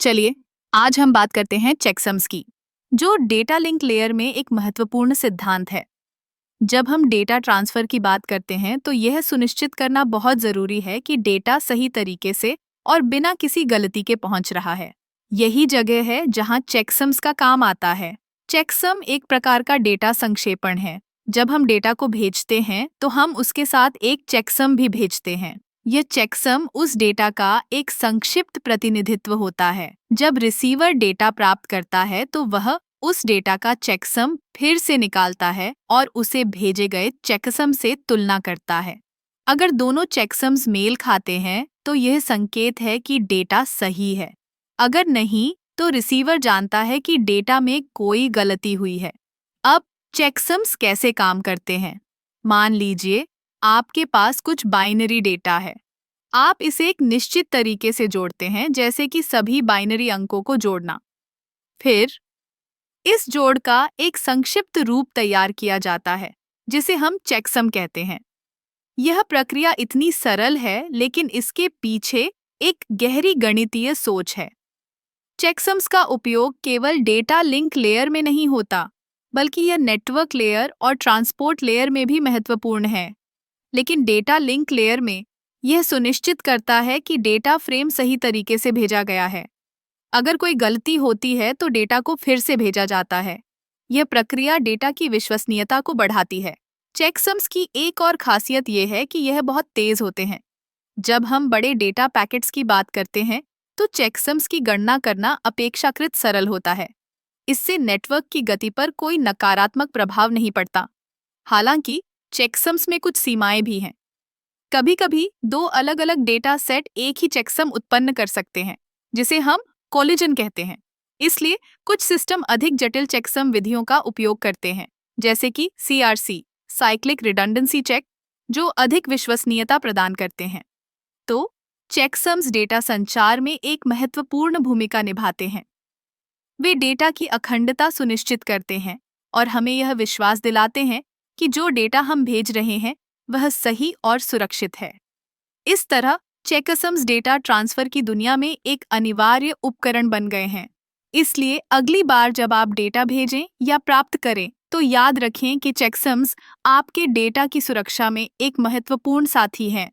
चलिए आज हम बात करते हैं चेकसम्स की, जो डेटा लिंक लेयर में एक महत्वपूर्ण सिद्धांत है। जब हम डेटा ट्रांसफर की बात करते हैं तो यह सुनिश्चित करना बहुत जरूरी है कि डेटा सही तरीके से और बिना किसी गलती के पहुंच रहा है। यही जगह है जहां चेकसम्स का काम आता है। चेकसम एक प्रकार का डेटा संक्षेपण है। जब हम डेटा को भेजते हैं तो हम उसके साथ एक चेकसम भी भेजते हैं। यह चेकसम उस डेटा का एक संक्षिप्त प्रतिनिधित्व होता है। जब रिसीवर डेटा प्राप्त करता है तो वह उस डेटा का चेकसम फिर से निकालता है और उसे भेजे गए चेकसम से तुलना करता है। अगर दोनों चेकसम्स मेल खाते हैं तो यह संकेत है कि डेटा सही है। अगर नहीं तो रिसीवर जानता है कि डेटा में कोई गलती हुई है। अब चेकसम्स कैसे काम करते हैं? मान लीजिए आपके पास कुछ बाइनरी डेटा है। आप इसे एक निश्चित तरीके से जोड़ते हैं, जैसे कि सभी बाइनरी अंकों को जोड़ना। फिर इस जोड़ का एक संक्षिप्त रूप तैयार किया जाता है, जिसे हम चेकसम कहते हैं। यह प्रक्रिया इतनी सरल है, लेकिन इसके पीछे एक गहरी गणितीय सोच है। चेकसम्स का उपयोग केवल डेटा लिंक लेयर में नहीं होता, बल्कि यह नेटवर्क लेयर और ट्रांसपोर्ट लेयर में भी महत्वपूर्ण है। लेकिन डेटा लिंक लेयर में यह सुनिश्चित करता है कि डेटा फ्रेम सही तरीके से भेजा गया है। अगर कोई गलती होती है तो डेटा को फिर से भेजा जाता है। यह प्रक्रिया डेटा की विश्वसनीयता को बढ़ाती है। चेकसम्स की एक और खासियत यह है कि यह बहुत तेज होते हैं। जब हम बड़े डेटा पैकेट्स की बात करते हैं तो चेकसम्स की गणना करना अपेक्षाकृत सरल होता है। इससे नेटवर्क की गति पर कोई नकारात्मक प्रभाव नहीं पड़ता। हालांकि चेकसम्स में कुछ सीमाएं भी हैं। कभी-कभी दो अलग-अलग डेटा सेट एक ही चेकसम उत्पन्न कर सकते हैं, जिसे हम कोलिजन कहते हैं। इसलिए कुछ सिस्टम अधिक जटिल चेकसम विधियों का उपयोग करते हैं, जैसे कि CRC, साइक्लिक रिडंडेंसी चेक, जो अधिक विश्वसनीयता प्रदान करते हैं। तो चेकसम्स डेटा संचार में एक महत्वपूर्ण भूमिका निभाते हैं। वे डेटा की अखंडता सुनिश्चित करते हैं और हमें यह विश्वास दिलाते हैं कि जो डेटा हम भेज रहे हैं वह सही और सुरक्षित है। इस तरह चेकसम्स डेटा ट्रांसफर की दुनिया में एक अनिवार्य उपकरण बन गए हैं। इसलिए अगली बार जब आप डेटा भेजें या प्राप्त करें तो याद रखें कि चेकसम्स आपके डेटा की सुरक्षा में एक महत्वपूर्ण साथी हैं।